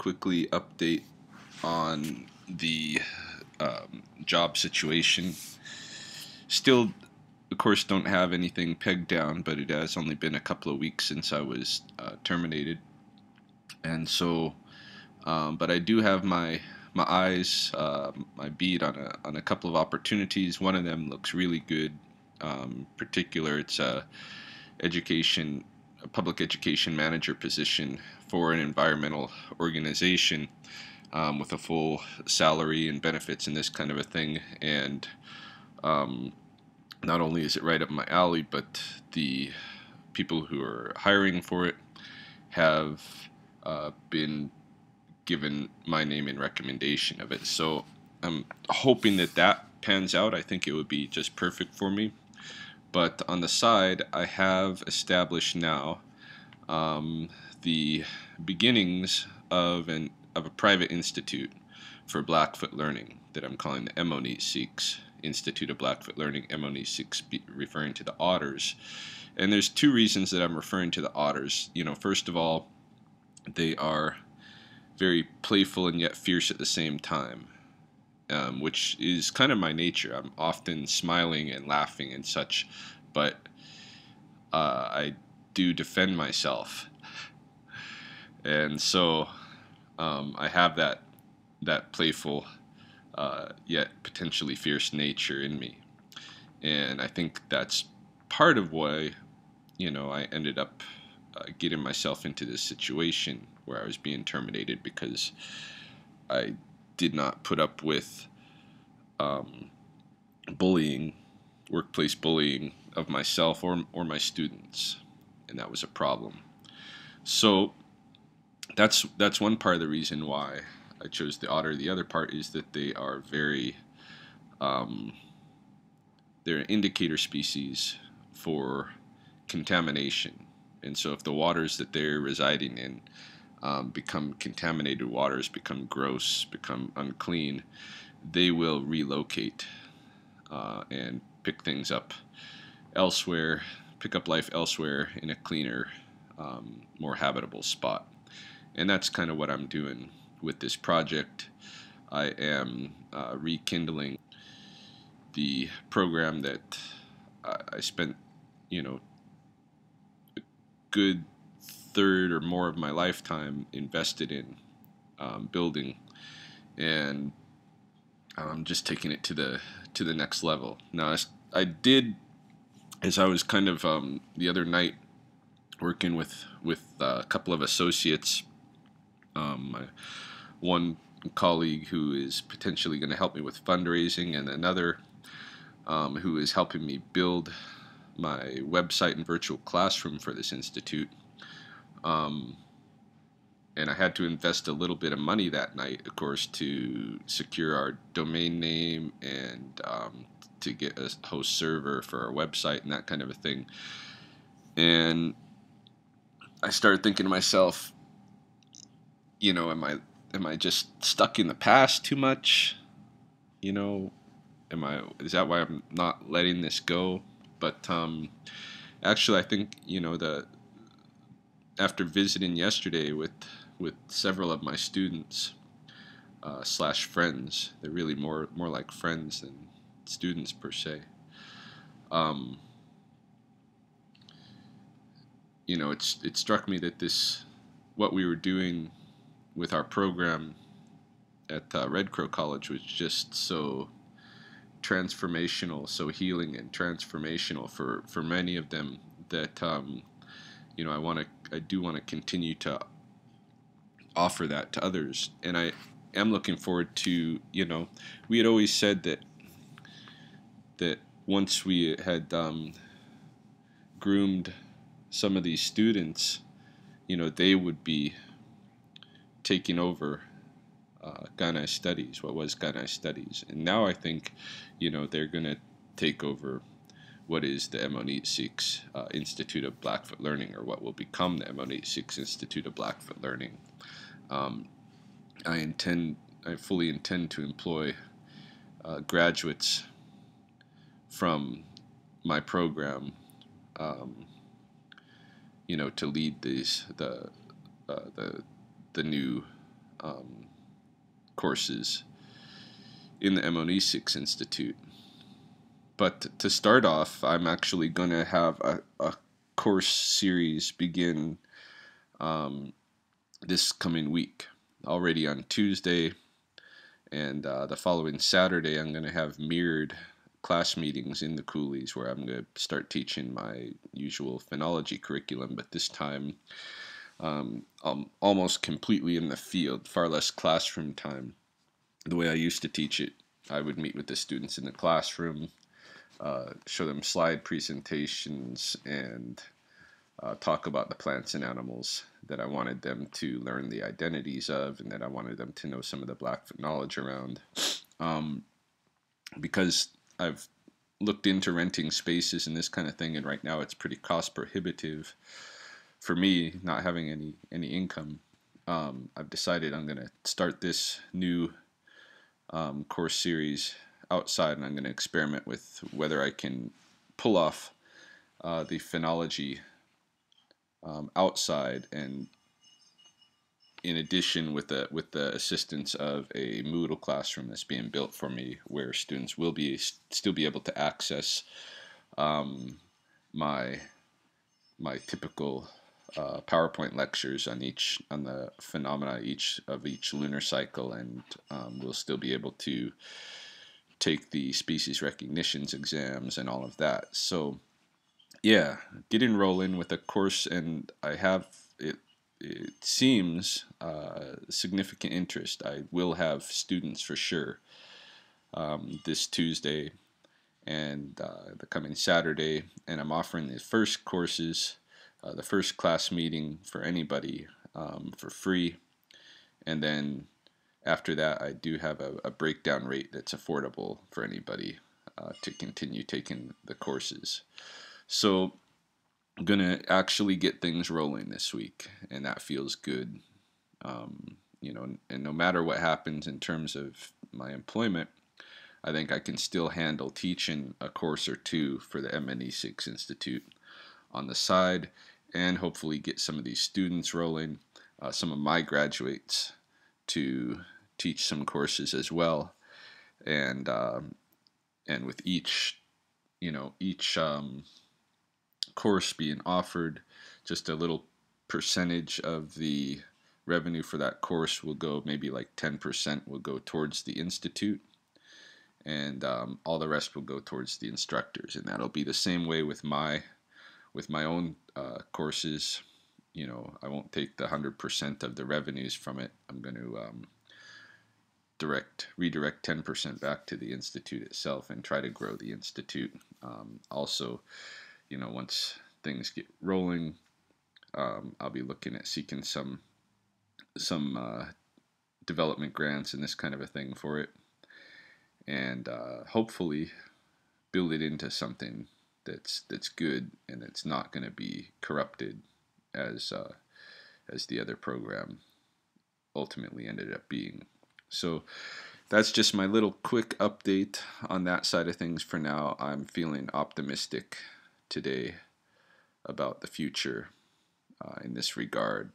quickly update on the job situation. Still, of course, don't have anything pegged down, but it has only been a couple of weeks since I was terminated, and so, but I do have my eyes, my bead on a couple of opportunities. One of them looks really good. Particular, it's education, a public education manager position for an environmental organization, with a full salary and benefits and this kind of a thing. And um, not only is it right up my alley, but the people who are hiring for it have been given my name and recommendation of it. So I'm hoping that that pans out. I think it would be just perfect for me. But on the side, I have established now um, the beginnings of a private institute for Blackfoot learning that I'm calling the Aimmoniisiiksi Institute of Blackfoot Learning. Aimmoniisiiksi referring to the otters, and there's two reasons that I'm referring to the otters. First of all, they are very playful and yet fierce at the same time, which is kind of my nature. I'm often smiling and laughing and such, but I do defend myself, and so I have that playful yet potentially fierce nature in me, and I think that's part of why I ended up getting myself into this situation where I was being terminated, because I did not put up with um, bullying, workplace bullying of myself or my students, and that was a problem. So that's one part of the reason why I chose the otter. The other part is that they are um, they're an indicator species for contamination, and so if the waters that they're residing in become contaminated waters, become gross, become unclean, they will relocate and pick things up elsewhere, pick up life elsewhere in a cleaner, more habitable spot. And that's kind of what I'm doing with this project. I am rekindling the program that I spent, a good third or more of my lifetime invested in building, and just taking it to the next level. Now, I did, as I was kind of the other night working with a couple of associates, my one colleague who is potentially going to help me with fundraising, and another who is helping me build my website and virtual classroom for this institute. Um, and I had to invest a little bit of money that night, of course, to secure our domain name and to get a host server for our website and that kind of a thing. And I started thinking to myself, am I just stuck in the past too much? Is that why I'm not letting this go? But actually, I think the after visiting yesterday with several of my students slash friends, they're really more like friends than students per se. Um, it struck me that what we were doing with our program at Red Crow College was just so transformational, so healing and transformational for many of them, that I do want to continue to offer that to others. And I am looking forward to, we had always said that once we had groomed some of these students, they would be taking over Ghana Studies, what was Ghana Studies. And now I think, they're going to take over what is the Aimmoniisiiksi Institute of Blackfoot Learning, or what will become the Aimmoniisiiksi Institute of Blackfoot Learning. I fully intend to employ graduates from my program, to lead the new courses in the Aimmoniisiiksi Institute. But to start off, I'm actually going to have a course series begin this coming week. Already on Tuesday and the following Saturday, I'm going to have mirrored class meetings in the Coolies where I'm going to start teaching my usual phonology curriculum, but this time I'm almost completely in the field, far less classroom time. The way I used to teach it, I would meet with the students in the classroom, show them slide presentations, and talk about the plants and animals that I wanted them to learn the identities of, and that I wanted them to know some of the Blackfoot knowledge around. Because I've looked into renting spaces and this kind of thing, and right now it's pretty cost prohibitive for me, not having any income. I've decided I'm going to start this new course series outside, and I'm going to experiment with whether I can pull off the phonology outside, and in addition with the assistance of a Moodle classroom that's being built for me, where students will still be able to access my typical PowerPoint lectures on the phenomena each lunar cycle, and we'll still be able to take the species recognitions exams and all of that. So yeah, get enrolling with a course, and I have it. It seems significant interest. I will have students for sure this Tuesday and the coming Saturday, and I'm offering the first courses, the first class meeting for anybody for free, and then after that I do have a breakdown rate that's affordable for anybody to continue taking the courses. So I'm gonna actually get things rolling this week, and that feels good. And no matter what happens in terms of my employment, I think I can still handle teaching a course or two for the Aimmoniisiiksi Institute on the side, and hopefully get some of these students rolling, some of my graduates to teach some courses as well, and with each course being offered, just a little percentage of the revenue for that course will go, maybe like 10% will go towards the institute, and all the rest will go towards the instructors. And that'll be the same way with my own courses. I won't take the 100% of the revenues from it. I'm going to redirect 10% back to the institute itself and try to grow the institute. Also, once things get rolling, I'll be looking at seeking some development grants and this kind of a thing for it, and hopefully build it into something that's good and that's not going to be corrupted as the other program ultimately ended up being. So that's just my little quick update on that side of things for now. I'm feeling optimistic today about the future in this regard,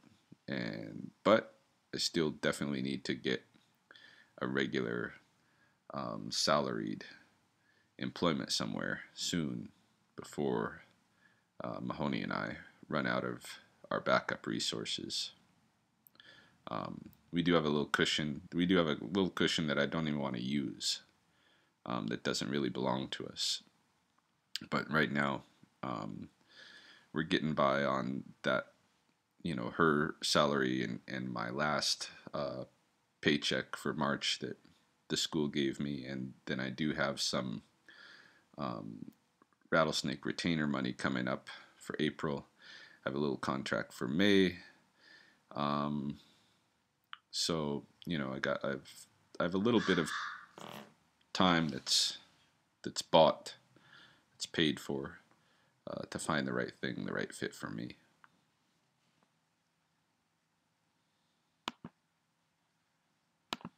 but I still definitely need to get a regular salaried employment somewhere soon before Mahoney and I run out of our backup resources. We do have a little cushion. We do have a little cushion that I don't even want to use. That doesn't really belong to us. But right now, we're getting by on that. Her salary and my last paycheck for March that the school gave me, and then I do have some rattlesnake retainer money coming up for April. I have a little contract for May. So I have a little bit of time that's bought, that's paid for, to find the right thing, the right fit for me.